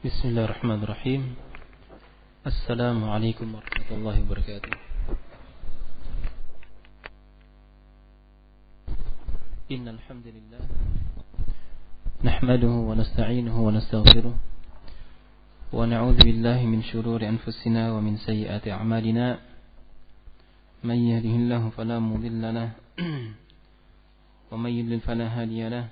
Bismillahirrahmanirrahim. Assalamualaikum warahmatullahi wabarakatuh. Innal hamdalillah nahmaduhu wa nasta'inuhu wa nastaghfiruh wa na'udzu billahi min shururi anfusina wa min sayyiati a'malina. Man yahdihillahu fala mudilla lahu wa man yudlil fala hadiya lahu.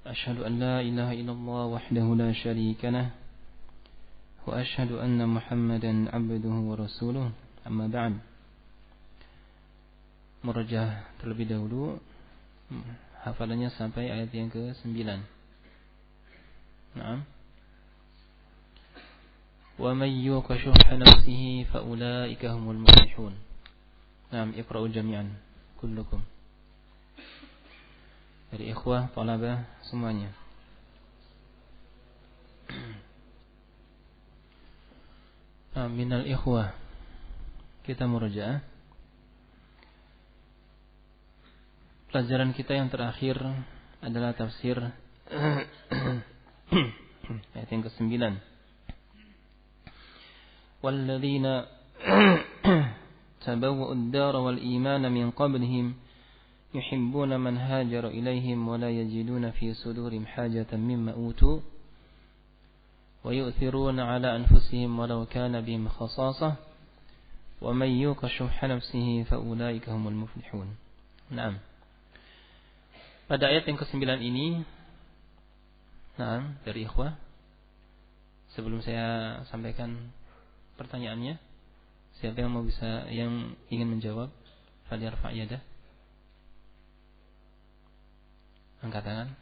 Ashhadu an la ilaha illallah wahdahu la syarika lahu wa ashhadu anna Muhammadan 'abduhu wa rasuluh. Amma ba'd. Merajah terlebih dahulu hafalannya sampai ayat yang ke-9. Naam. Wa may yuqa shuhha nafsihi fa ulaika humul muflihun. Naam, iqra'u jami'an kullukum. Dari ikhwah, talabah semuanya. Minal ikhwah, kita murajaah. Pelajaran kita yang terakhir adalah tafsir ayat yang ke-9. Walladzina tabawwa'u ad-dara wal imana min qablihim yuhibbuna man hajara ilaihim wa la yajiduna fi sudurihim hajatan mimma utu wa yu'thiruna ala anfusihim walau kana bihim khasasah wa man yuqa shuhha nafsihi fa ulaika humul muflihun. Naam. Pada ayat yang ke-9 ini, naam, dari ikhwah, sebelum saya sampaikan pertanyaannya, siapa yang ingin menjawab? Falyarfa' yadah. Angkat tangan.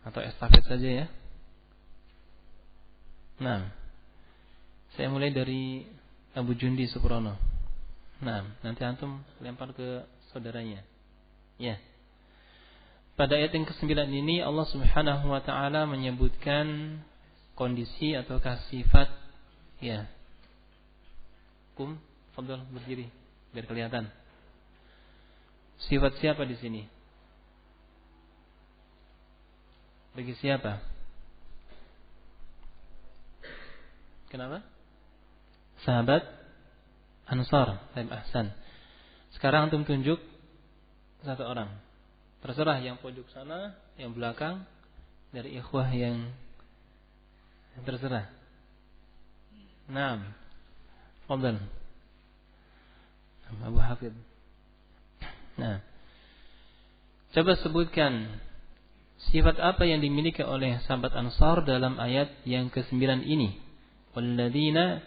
Atau estafet saja ya. Nah, saya mulai dari Abu Jundi Suprono. Nah, nanti antum lempar ke saudaranya. Ya. Pada ayat yang ke-9 ini Allah Subhanahu wa taala menyebutkan kondisi atau sifat, ya. Fadhal berdiri biar kelihatan. Sifat siapa di sini? Bagi siapa? Kenapa? Sahabat Ansar. Baik, ahsan. Sekarang antum tunjuk satu orang. Terserah yang pojok sana, yang belakang, dari ikhwah yang terserah. Naam. Fadhal. Abu Hafidh. Nah, coba sebutkan sifat apa yang dimiliki oleh sahabat Ansar dalam ayat yang ke-9 ini. Walladzina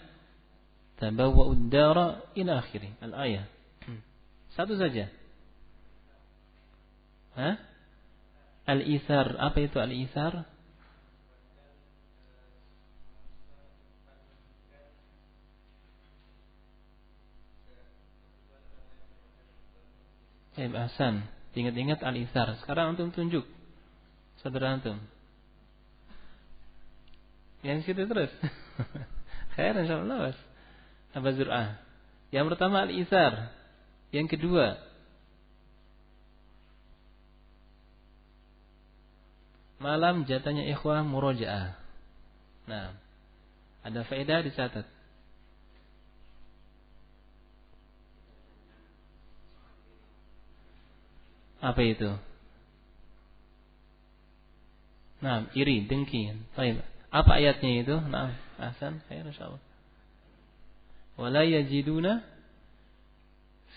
tabawwa'u ad-dara ila akhirih al-ayah. Satu saja. Al-ithar. Apa itu al-ithar? Hasan. Ingat-ingat al-ithar. Sekarang antum tunjuk saudara antum. Yang situ terus. Khair insyaallah, Mas. Abu Zur'ah. Yang pertama al-ithar. Yang kedua malam jatahnya ikhwah murajaah. Nah, ada faedah dicatat. Apa itu? Nah, iri, dengki. Baik. Apa ayatnya itu? Nah, ahsan, khair insyaallah. Wala yajiduna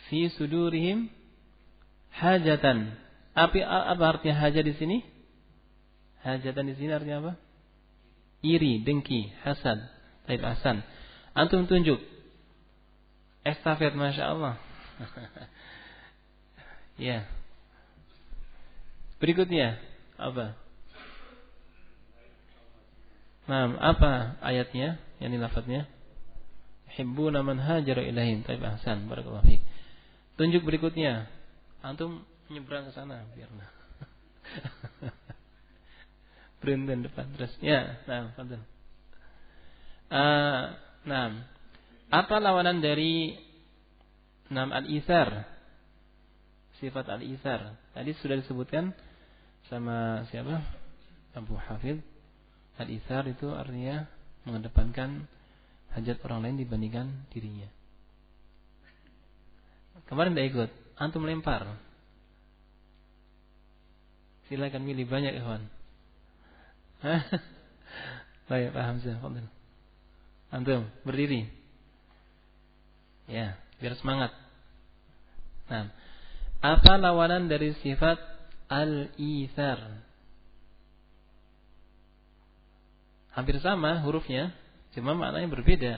fi sudurihim hajatan. Apa artinya hajat di sini? Hajatan di sini artinya apa? Iri, dengki, hasad. Baik, ahsan. Antum tunjuk. Estafet, masyaallah. Ya. Berikutnya apa? Nah, apa ayatnya? Yani lafadznya? Hibbuna man hajara ilaihim. Baik, ahsan. Barakallahu fiik. Tunjuk berikutnya. Antum nyebrang ke sana biarlah. Berhenti depan terus. Ya, nah, fadhil. Nah, apa lawanan dari al-ithar? Sifat al-ithar. Tadi sudah disebutkan sama siapa? Abu Hafidh, al-itsar itu artinya mengedepankan hajat orang lain dibandingkan dirinya. Kemarin tidak ikut, antum lempar. Silakan milih banyak ikhwan. Baik, Pak Hamzah, fadhil. Antum berdiri. Ya, biar semangat. Nah, apa lawanan dari sifat al-itsar? Hampir sama hurufnya, cuma maknanya berbeda.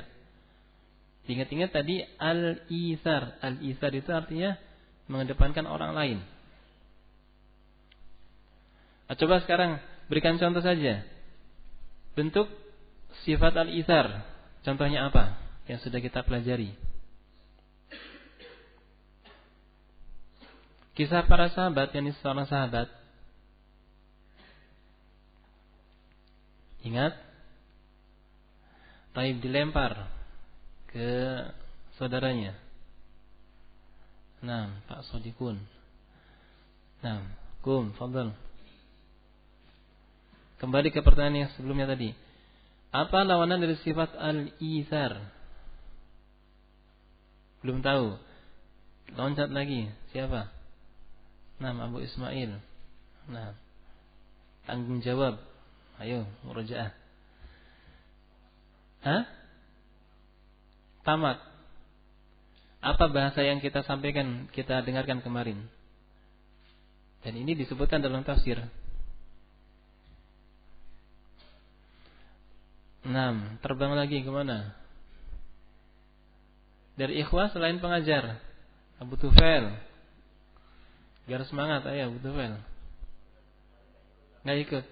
Ingat-ingat tadi al-itsar. Al-itsar itu artinya mengedepankan orang lain. Coba sekarang berikan contoh saja. Bentuk sifat al-itsar. Contohnya apa yang sudah kita pelajari? Kisah para sahabat, yang seorang sahabat. Ingat? Taib dilempar ke saudaranya. Nah, Pak Sodikun. Nah, fadhal. Kembali ke pertanyaan yang sebelumnya tadi. Apa lawanan dari sifat al-itsar? Belum tahu. Loncat lagi. Siapa? Nah, Abu Ismail. Nah, tanggung jawab. Ayo, murojaah. Tamat. Apa bahasa yang kita sampaikan, kita dengarkan kemarin? Dan ini disebutkan dalam tafsir. 6. Terbang lagi kemana? Dari ikhwah selain pengajar. Abu Tufail. Biar semangat, ayo Abu Tufail. Nggak ikut.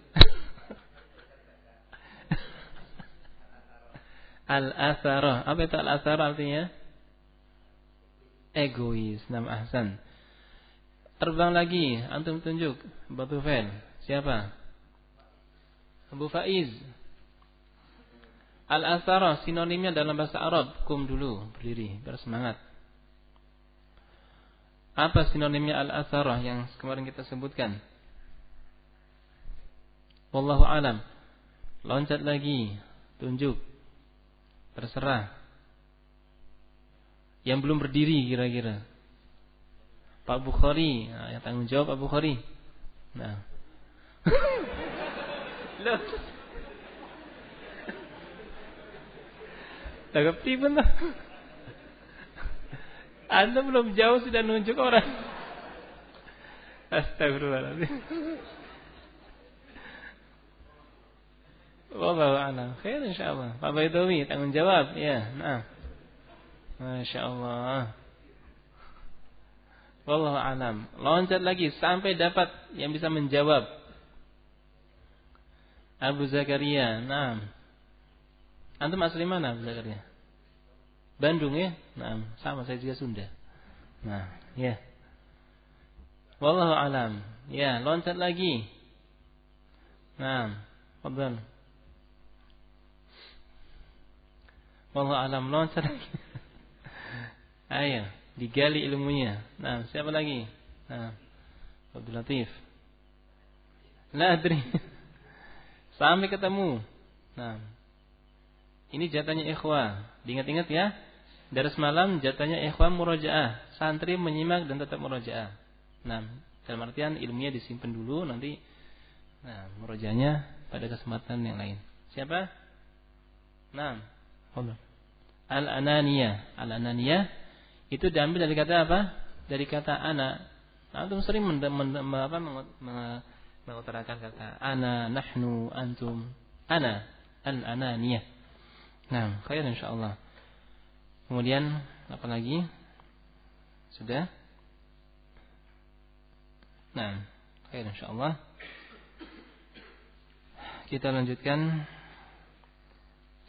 Al-asarah. Apa itu al-asarah artinya? Egois. Nam ahsan. Terbang lagi. Antum tunjuk. Abu Tufail. Siapa? Abu Faiz. Al-asarah sinonimnya dalam bahasa Arab. Kum dulu. Berdiri. Biar semangat. Apa sinonimnya al-asarah yang kemarin kita sebutkan? Wallahu alam. Loncat lagi. Tunjuk. Terserah. Yang belum berdiri kira-kira. Pak Bukhari. Nah, yang tanggung jawab Pak Bukhari. Nah. Loh. Tagap tiba lah. Anda belum jauh sudah nunjuk orang. Astagfirullahaladzim. Wallahu a'lam. Khair insyaallah. Pak Baidawi tanggung jawab. Ya, nah. Masyaallah. Wallahu a'lam. Loncat lagi sampai dapat yang bisa menjawab. Abu Zakaria. Nah. Antum asli mana Abu Zakaria? Bandung ya? Nah, sama saya juga Sunda. Nah, ya. Wallahu a'lam. Ya, loncat lagi. Nah, fadhal. Wallahu a'lam, loncat lagi. Ayo, digali ilmunya. Nah, siapa lagi? Nah, Abdul Latif. La adri. Sampai ketemu. Nah, ini jatahnya ikhwah. Diingat-ingat ya. Dari semalam jatahnya ikhwah murojaah. Santri menyimak dan tetap murojaah. Nah, dalam artian ilmunya disimpan dulu. Nanti murojaahnya pada kesempatan yang lain. Siapa? Nah, Al-ananiyah. Al-ananiyah itu diambil dari kata apa? Dari kata ana. Antum sering mengutarakan kata ana, nahnu, antum. Ana. Al-ananiyah. Nah, khair insyaallah. Kemudian apa lagi? Sudah? Nah, khair insyaallah. Kita lanjutkan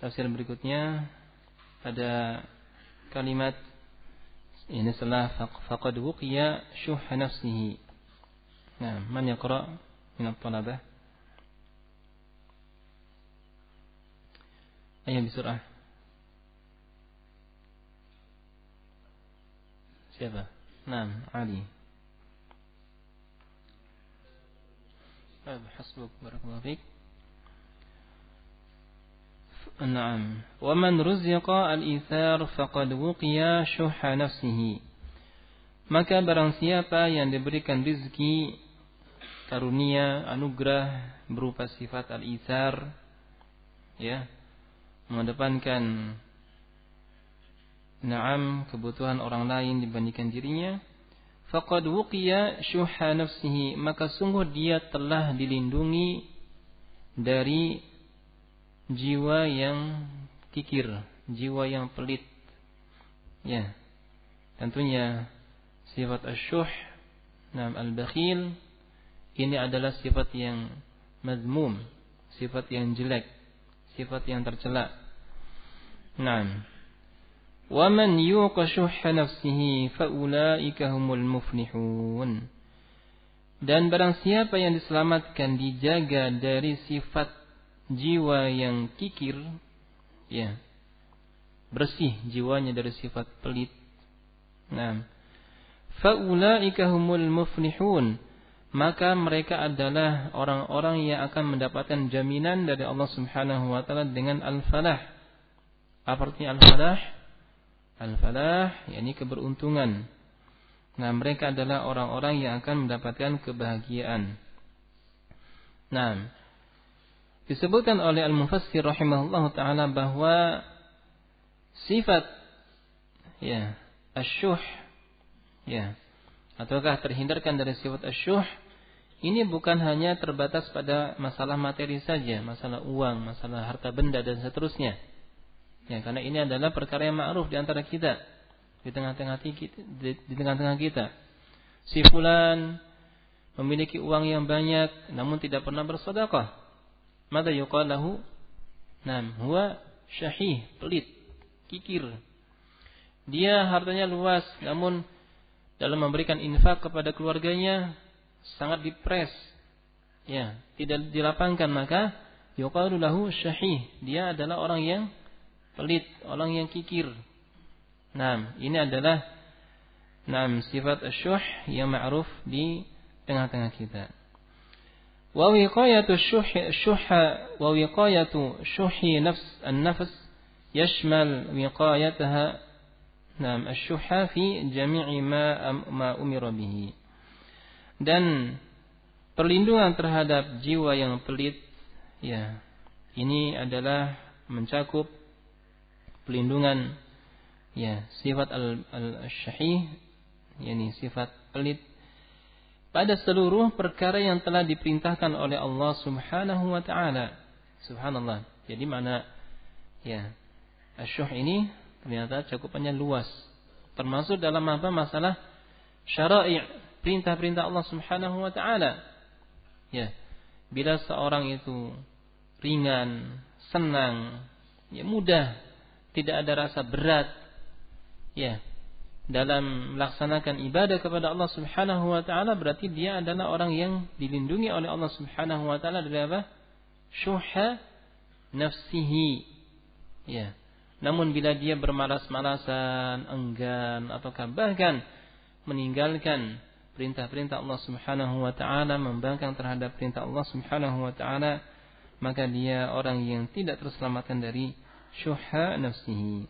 tafsir berikutnya pada kalimat ini setelah faqad wuqiya syuhha nafsihi. Nah, man yaqra min at-talabah? Ayo bisurah. Siapa? Naam, Ali. Hasbuk, barakallahu fiik. Naam. Wa man ruziqa al-ithar faqad wuqiya syuhha nafsihi. Maka barang siapa yang diberikan rezeki, karunia, anugerah berupa sifat al-ithar, ya, mengedepankan kebutuhan orang lain dibandingkan dirinya, faqad wuqiya syuhha nafsihi, maka sungguh dia telah dilindungi dari jiwa yang kikir, jiwa yang pelit. Ya. Tentunya sifat asyuh, al-bakhil, ini adalah sifat yang mazmum, sifat yang jelek, sifat yang tercela. Naam. Wa man yuqa syuhha nafsihi fa ulaika humul muflihun. Dan barang siapa yang diselamatkan, dijaga dari sifat jiwa yang kikir, ya, bersih jiwanya dari sifat pelit. Naam. Fa ulaika humul muflihun. Maka mereka adalah orang-orang yang akan mendapatkan jaminan dari Allah Subhanahu wa taala dengan al-falah. Apa artinya al-falah? Al-falah yakni keberuntungan. Nah, mereka adalah orang-orang yang akan mendapatkan kebahagiaan. Nah, disebutkan oleh al-mufassir rahimahullahu taala bahwa sifat, ya, asyuh, ya, ataukah terhindarkan dari sifat asyuh, ini bukan hanya terbatas pada masalah materi saja, masalah uang, masalah harta benda dan seterusnya. Ya, karena ini adalah perkara yang ma'ruf di antara kita, di tengah-tengah kita. Si fulan memiliki uang yang banyak namun tidak pernah bersedekah. Maka yuqal lahu, huwa syahih, pelit, kikir. Dia hartanya luas namun dalam memberikan infak kepada keluarganya sangat dipres, ya, tidak dilapangkan, maka yuqalu lahu syahih, dia adalah orang yang pelit, orang yang kikir. Ini adalah sifat asyuh yang ma'ruf di tengah-tengah kita. Wa wiqayatu syuhi nafs an-nafs yashmal wiqayataha asyuha fi jami'i ma umira bihi. Dan perlindungan terhadap jiwa yang pelit, ya, ini adalah mencakup pelindungan, ya, sifat al-syahih, yakni sifat pelit, pada seluruh perkara yang telah diperintahkan oleh Allah Subhanahu wa taala. Subhanallah. Jadi mana, ya, asyuh ini ternyata cakupannya luas, termasuk dalam apa masalah syara'i', perintah-perintah Allah Subhanahu wa taala. Ya, bila seorang itu ringan, senang, ya, mudah, tidak ada rasa berat, ya, dalam melaksanakan ibadah kepada Allah Subhanahu wa taala, berarti dia adalah orang yang dilindungi oleh Allah Subhanahu wa taala dari apa? Syuhha nafsihi. Ya. Namun bila dia bermalas-malasan, enggan, ataukah bahkan meninggalkan perintah-perintah Allah Subhanahu wa taala, membangkang terhadap perintah Allah Subhanahu wa taala, maka dia orang yang tidak terselamatkan dari syuhha nafsihi.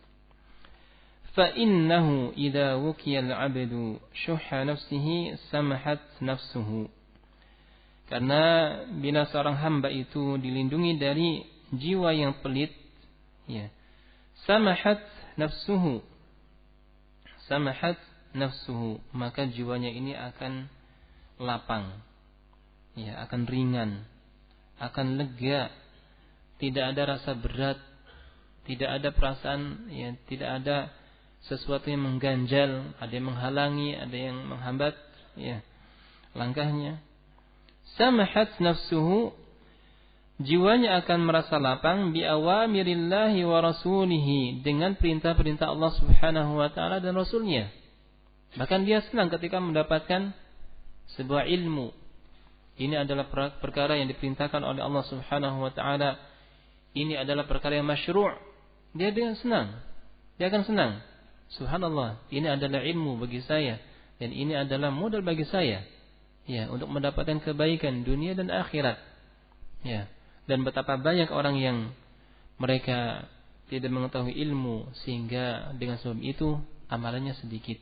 Fa innahu idza wuqiya al-'abdu syuhha nafsihi samahat nafsuhu. Karena bila seorang hamba itu dilindungi dari jiwa yang pelit, ya, samahat nafsuhu. Samahat nafsuhu, maka jiwanya ini akan lapang, ya, akan ringan, akan lega, tidak ada rasa berat, tidak ada perasaan, ya, tidak ada sesuatu yang mengganjal, ada yang menghalangi, ada yang menghambat, ya, langkahnya. Samahat nafsuhu, jiwanya akan merasa lapang bi awamirillahi wa rasulihi, dengan perintah-perintah Allah Subhanahu wa taala dan Rasulnya. Bahkan dia senang ketika mendapatkan sebuah ilmu. Ini adalah perkara yang diperintahkan oleh Allah Subhanahu wa taala. Ini adalah perkara yang masyru'. Dia senang. Dia akan senang. Subhanallah, ini adalah ilmu bagi saya dan ini adalah modal bagi saya. Ya, untuk mendapatkan kebaikan dunia dan akhirat. Ya, dan betapa banyak orang yang mereka tidak mengetahui ilmu sehingga dengan sebab itu amalannya sedikit.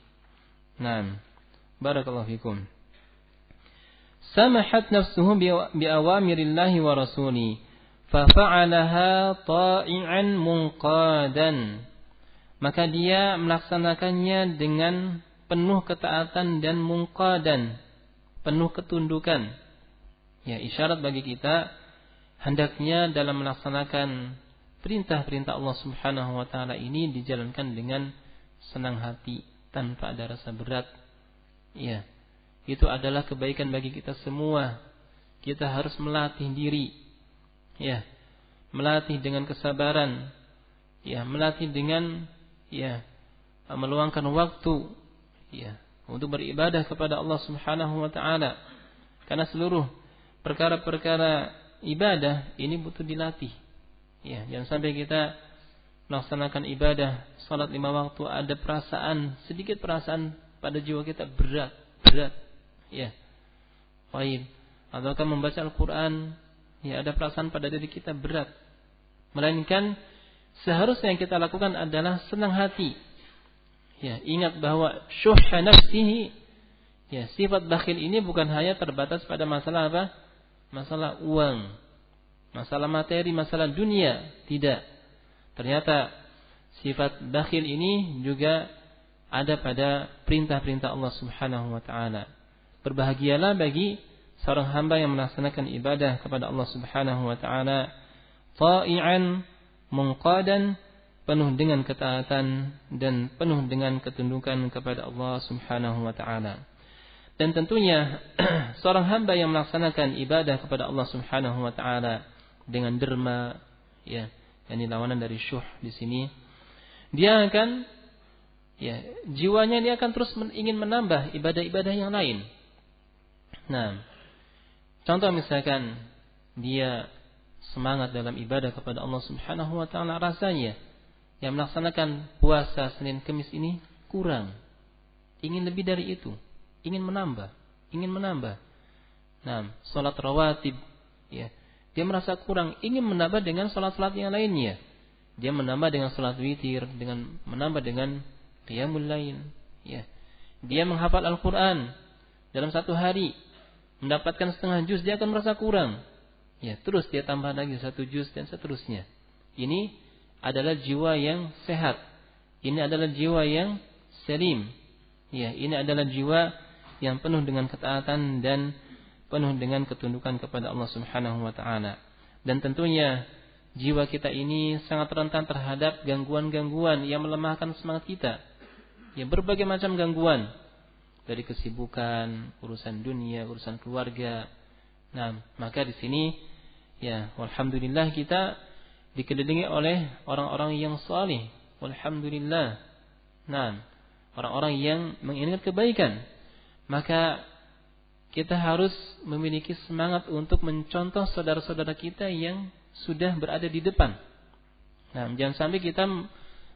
Nah, barakallahu fikum. Samahat nafsuhu bi awamirillahi wa rasuli fa fa'alaha ta'i'an munqadan. Maka dia melaksanakannya dengan penuh ketaatan dan munqadan, penuh ketundukan. Ya, isyarat bagi kita hendaknya dalam melaksanakan perintah-perintah Allah Subhanahu wa taala ini dijalankan dengan senang hati, tanpa ada rasa berat. Ya, itu adalah kebaikan bagi kita semua. Kita harus melatih diri. Ya, melatih dengan kesabaran. Ya, melatih dengan meluangkan waktu untuk beribadah kepada Allah Subhanahu wa taala. Karena seluruh perkara-perkara ibadah ini butuh dilatih. Ya, jangan sampai kita melaksanakan ibadah salat 5 waktu ada sedikit perasaan pada jiwa kita berat. Ya. Baik. Ataukah membaca Al-Qur'an, ya ada perasaan pada diri kita berat. Melainkan seharusnya yang kita lakukan adalah senang hati. Ya, ingat bahwa syuhha nafsihi, ya, sifat bakhil ini bukan hanya terbatas pada masalah apa? Masalah uang, masalah materi, masalah dunia, tidak. Ternyata sifat bakhil ini juga ada pada perintah-perintah Allah Subhanahu wa taala. Berbahagialah bagi seorang hamba yang melaksanakan ibadah kepada Allah Subhanahu wa taala ta'i'an munqadan, penuh dengan ketaatan dan penuh dengan ketundukan kepada Allah Subhanahu wa taala. Dan tentunya seorang hamba yang melaksanakan ibadah kepada Allah Subhanahu wa taala dengan derma, ya, ini lawanan dari syuh di sini, dia akan, ya, jiwanya dia akan terus ingin menambah ibadah-ibadah yang lain. Nah, contoh misalkan dia semangat dalam ibadah kepada Allah Subhanahu wa taala, rasanya yang melaksanakan puasa Senin Kamis ini kurang. Ingin lebih dari itu, ingin menambah. Nah, salat rawatib, ya, dia merasa kurang, ingin menambah dengan salat-salat yang lainnya. Dia menambah dengan salat witir, menambah dengan qiyamul lail, ya. Dia menghafal Al-Qur'an dalam satu hari mendapatkan setengah juz, dia akan merasa kurang. Ya, terus dia tambah lagi 1 juz dan seterusnya. Ini adalah jiwa yang sehat. Ini adalah jiwa yang salim. Ya, ini adalah jiwa yang penuh dengan ketaatan dan penuh dengan ketundukan kepada Allah Subhanahu wa taala. Dan tentunya jiwa kita ini sangat rentan terhadap gangguan-gangguan yang melemahkan semangat kita. Ya, berbagai macam gangguan. Dari kesibukan, urusan dunia, urusan keluarga. Nah, maka di sini, ya, alhamdulillah kita dikelilingi oleh orang-orang yang salih. Alhamdulillah. Nah, orang-orang yang menginginkan kebaikan. Maka kita harus memiliki semangat untuk mencontoh saudara-saudara kita yang sudah berada di depan. Nah, jangan sampai kita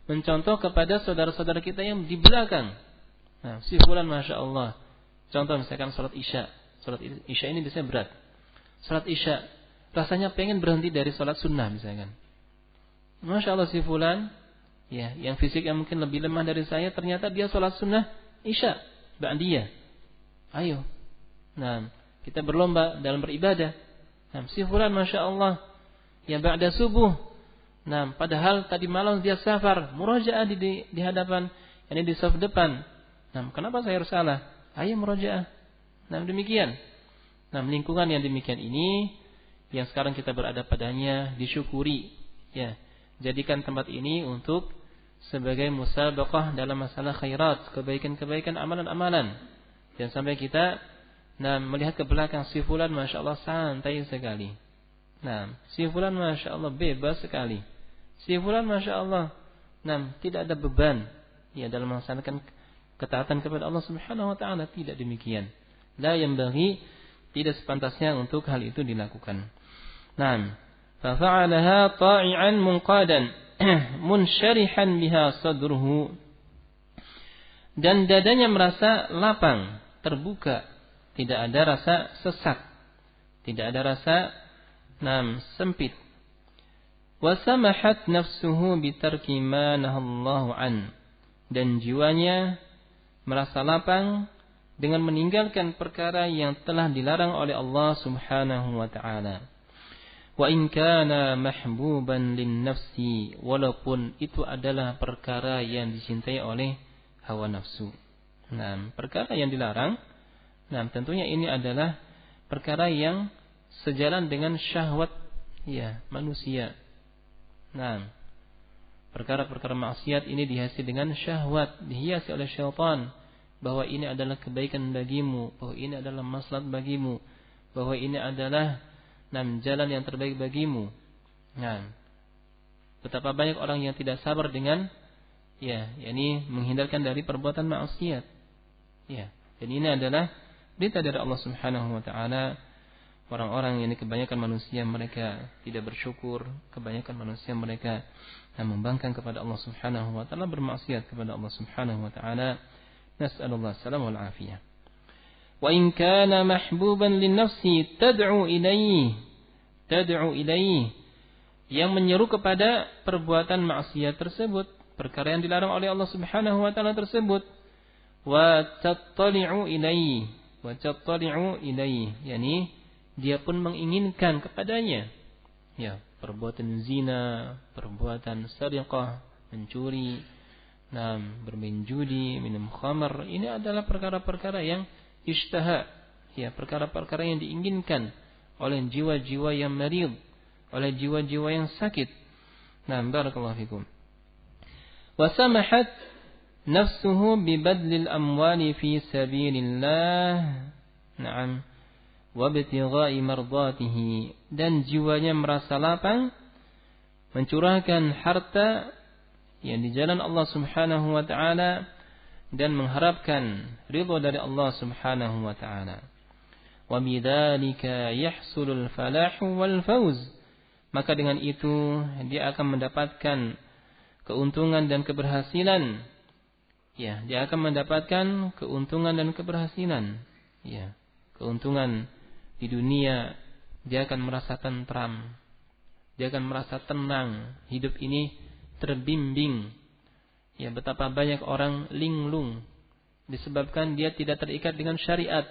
mencontoh kepada saudara-saudara kita yang di belakang. Nah, si fulan Masya Allah. Contoh misalkan salat Isya. Salat Isya ini biasanya berat. Salat Isya rasanya pengen berhenti dari salat sunnah misalkan. Masya Allah si fulan, ya, yang fisiknya mungkin lebih lemah dari saya, ternyata dia salat sunnah Isya ba'diyah. Ayo. Nah, kita berlomba dalam beribadah. Nah, si fulan Masya Allah, ya, ba'da subuh. Nah, padahal tadi malam dia safar, murajaah di hadapan, ini di saf depan. Nah, kenapa saya harus salah? Ayo murajaah. Nah, demikian. Nah, lingkungan yang demikian ini yang sekarang kita berada padanya disyukuri. Ya, jadikan tempat ini untuk sebagai musabaqah dalam masalah khairat, kebaikan-kebaikan, amalan-amalan. Jangan sampai kita melihat ke belakang, si fulan Masya Allah santai sekali. Nah, si fulan Masya Allah bebas sekali. Si fulan Masya Allah tidak ada beban, ya, dalam melaksanakan ketaatan kepada Allah Subhanahu wa taala. Tidak demikian. La yanbaghi, tidak sepantasnya untuk hal itu dilakukan. Naam. Fa fa'alaha ta'i'an munqadan munsyarihan biha sadruhu. Dan dadanya merasa lapang, terbuka tidak ada rasa sesak, tidak ada rasa sempit. Wa samahat nafsuhu bitarki ma nahallahu an, dan jiwanya merasa lapang dengan meninggalkan perkara yang telah dilarang oleh Allah Subhanahu wa taala. Wa in kana mahbuban lin nafsi, walaupun itu adalah perkara yang dicintai oleh hawa nafsu. Perkara yang dilarang, tentunya ini adalah perkara yang sejalan dengan syahwat manusia. Perkara-perkara maksiat ini dihiasi dengan syahwat, dihiasi oleh syaitan, bahwa ini adalah kebaikan bagimu, bahwa ini adalah maslahat bagimu, bahwa ini adalah jalan yang terbaik bagimu. Betapa banyak orang yang tidak sabar dengan yakni menghindarkan dari perbuatan maksiat. Dan ini adalah berita dari Allah Subhanahu wa taala. Orang-orang yang kebanyakan manusia mereka tidak bersyukur, kebanyakan manusia mereka membangkang kepada Allah Subhanahu wa taala, bermaksiat kepada Allah Subhanahu wa taala. Nas'alullah salam wal afiyah. Wa in kana mahbuban lin nafsi tad'u ilaihi, yang menyeru kepada perbuatan maksiat tersebut, perkara yang dilarang oleh Allah Subhanahu wa taala tersebut. Wa tattali'u ilaihi, yakni dia pun menginginkan kepadanya. Perbuatan zina, perbuatan sariqah, mencuri, bermain judi, minum khamar, ini adalah perkara-perkara yang ishtaha, perkara-perkara yang diinginkan oleh jiwa-jiwa yang marid, oleh jiwa-jiwa yang sakit. Barakallahu fikum. Wa samahat nafsuhu bi badlil amwali fi sabilillah. Wa ibtigha'i mardatihi, dan jiwanya merasa lapang mencurahkan harta yang di jalan Allah Subhanahu wa taala dan mengharapkan ridha dari Allah Subhanahu wa taala. Wa bidzalika yahsulul falahu wal fawz, maka dengan itu dia akan mendapatkan keuntungan dan keberhasilan. Dia akan mendapatkan keuntungan dan keberhasilan. Keuntungan di dunia, dia akan merasa tentram, dia akan merasa tenang, hidup ini terbimbing. Betapa banyak orang linglung disebabkan dia tidak terikat dengan syariat.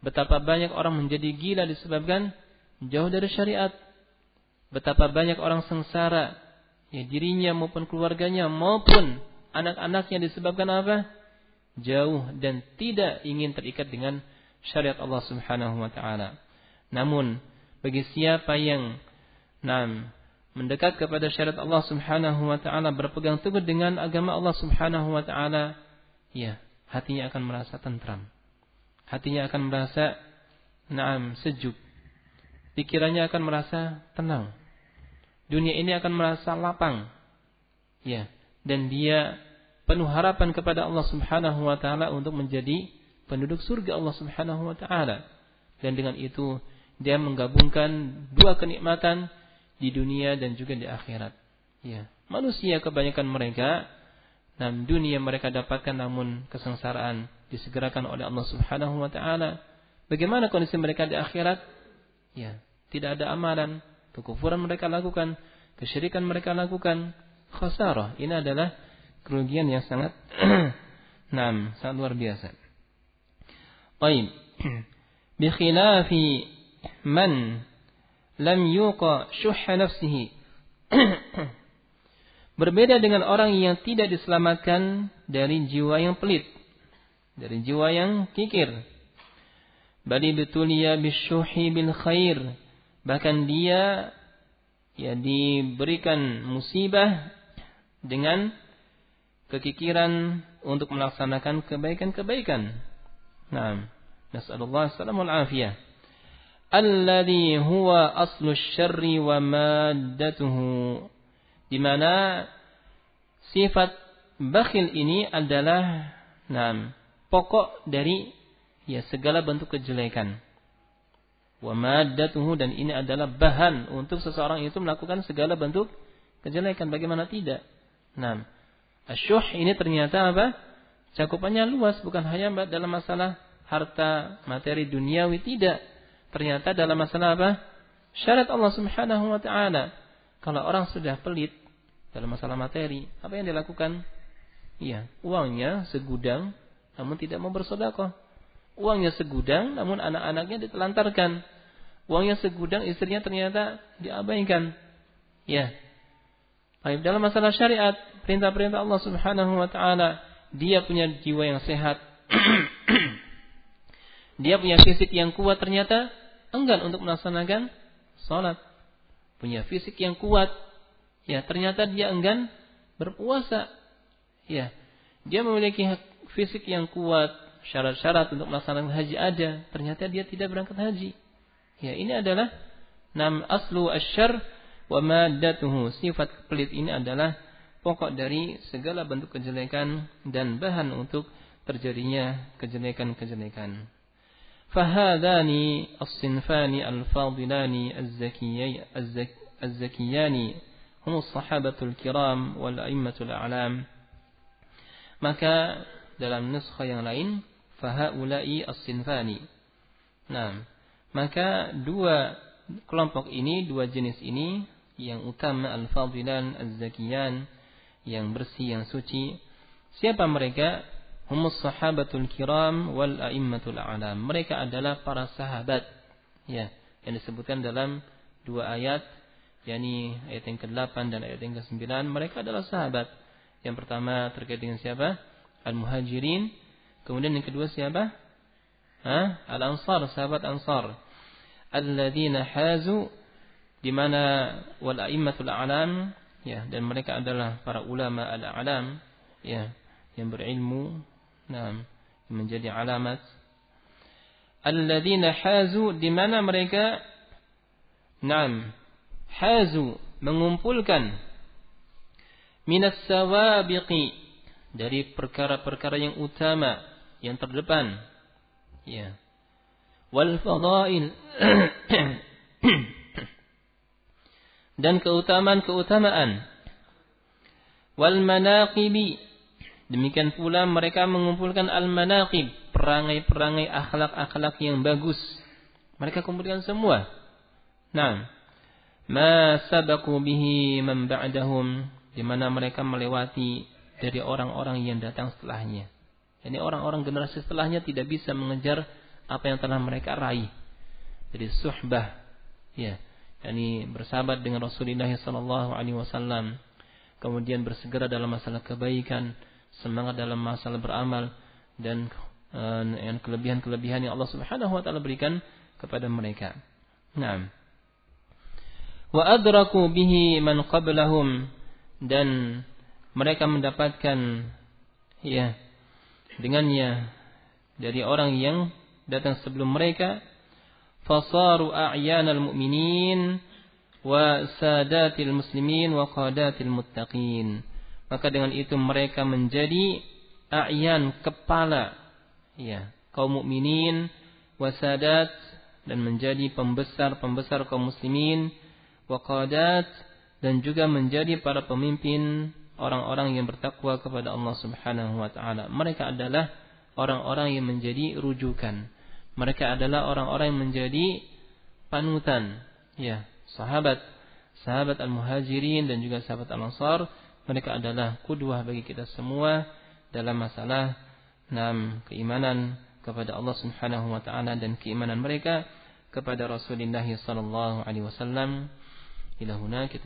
Betapa banyak orang menjadi gila disebabkan jauh dari syariat. Betapa banyak orang sengsara, dirinya maupun keluarganya maupun anak-anaknya disebabkan apa? Jauh dan tidak ingin terikat dengan syariat Allah Subhanahu wa taala. Namun bagi siapa yang mendekat kepada syariat Allah Subhanahu wa taala, berpegang teguh dengan agama Allah Subhanahu wa taala, hatinya akan merasa tentram. Hatinya akan merasa sejuk. Pikirannya akan merasa tenang. Dunia ini akan merasa lapang. Dan dia penuh harapan kepada Allah Subhanahu wa taala untuk menjadi penduduk surga Allah Subhanahu wa taala. Dan dengan itu dia menggabungkan dua kenikmatan di dunia dan juga di akhirat. Manusia kebanyakan mereka dunia mereka dapatkan, namun kesengsaraan disegerakan oleh Allah Subhanahu wa taala. Bagaimana kondisi mereka di akhirat? Tidak ada amalan, kekufuran mereka lakukan, kesyirikan mereka lakukan, khasarah. Ini adalah kerugian yang sangat sangat luar biasa. Baik. Bi khilafi man lam yuqa syuhha nafsihi. Berbeda dengan orang yang tidak diselamatkan dari jiwa yang pelit, dari jiwa yang kikir. Bali betulia bisyuhi bil khair, bahkan dia diberikan musibah dengan kekikiran untuk melaksanakan kebaikan-kebaikan. Nas'alullah salamul afiyah. Alladhi huwa aslu syarri wa maddatuhu, di mana sifat bakhil ini adalah pokok dari segala bentuk kejelekan. Wa maddatuhu, dan ini adalah bahan untuk seseorang itu melakukan segala bentuk kejelekan. Bagaimana tidak? Asyuh ini ternyata apa? Cakupannya luas, bukan hanya dalam masalah harta materi duniawi, tidak. Ternyata dalam masalah apa? Syariat Allah Subhanahu wa taala. Kalau orang sudah pelit dalam masalah materi, apa yang dilakukan? Iya, uangnya segudang namun tidak mau bersedekah. Uangnya segudang namun anak-anaknya ditelantarkan. Uangnya segudang, istrinya ternyata diabaikan. Ya. Baik, dalam masalah syariat, perintah-perintah Allah Subhanahu wa taala, dia punya jiwa yang sehat. Dia punya fisik yang kuat, ternyata enggan untuk melaksanakan salat. Punya fisik yang kuat, ya, ternyata dia enggan berpuasa. Ya. Dia memiliki fisik yang kuat, syarat-syarat untuk melaksanakan haji ada, ternyata dia tidak berangkat haji. Ya, ini adalah aslu asyarr wa maddatuhu. Sifat pelit ini adalah pokok dari segala bentuk kejelekan dan bahan untuk terjadinya kejelekan-kejelekan. Fahadani as-sinfani al-fadilani az-zakiyani hum as-sahabatul kiram wal a'immatul a'lam. Maka dalam nuskha yang lain, fahaulai as-sinfani. Nah, maka dua kelompok ini, dua jenis ini yang utama, al-fadilan, az-zakiyan, yang bersih, yang suci. Siapa mereka? Humus sahabatul kiram wal a'immatul a'lam. Mereka adalah para sahabat, ya, yang disebutkan dalam dua ayat, yakni ayat yang ke-8 dan ayat yang ke-9. Mereka adalah sahabat. Yang pertama terkait dengan siapa? Al-muhajirin. Kemudian yang kedua siapa? Al-ansar, sahabat ansar. Alladzina hazu, di mana wal a'immatul a'lam, ya, dan mereka adalah para ulama al-a'lam, ya, yang berilmu, nah, menjadi alamat. Alladzina hazu, di mana mereka hazu, mengumpulkan minas sawabiqi, dari perkara-perkara yang utama, yang terdepan, ya, wal fadail, dan keutamaan-keutamaan, wal manaqibi, demikian pula mereka mengumpulkan al-manaqib, perangai-perangai akhlak-akhlak yang bagus, mereka kumpulkan semua. Nah, ma sabaqu bihi man ba'dahum, di mana mereka melewati dari orang-orang yang datang setelahnya. Jadi orang-orang generasi setelahnya tidak bisa mengejar apa yang telah mereka raih. Jadi suhbah, ya, yakni bersahabat dengan Rasulullah sallallahu alaihi wasallam, kemudian bersegera dalam masalah kebaikan, semangat dalam masalah beramal, dan kelebihan-kelebihan yang Allah Subhanahu wa taala berikan kepada mereka. Naam. Wa adraku bihi man qablahum, dan mereka mendapatkan, ya, dengannya dari orang yang datang sebelum mereka. Fasaru a'yanal mu'minin wa sadatil muslimin wa qadatil muttaqin. Maka dengan itu mereka menjadi a'yan, kepala, ya, kaum mukminin, wa sadat, dan menjadi pembesar kaum muslimin, wa qadat, dan juga menjadi para pemimpin orang-orang yang bertakwa kepada Allah Subhanahu wa taala. Mereka adalah orang-orang yang menjadi rujukan. Mereka adalah orang-orang yang menjadi panutan, ya, sahabat al-muhajirin dan juga sahabat al-ansar. Mereka adalah qudwah bagi kita semua dalam masalah keimanan kepada Allah Subhanahu wa taala dan keimanan mereka kepada Rasulullah sallallahu alaihi wasallam. Ila huna kita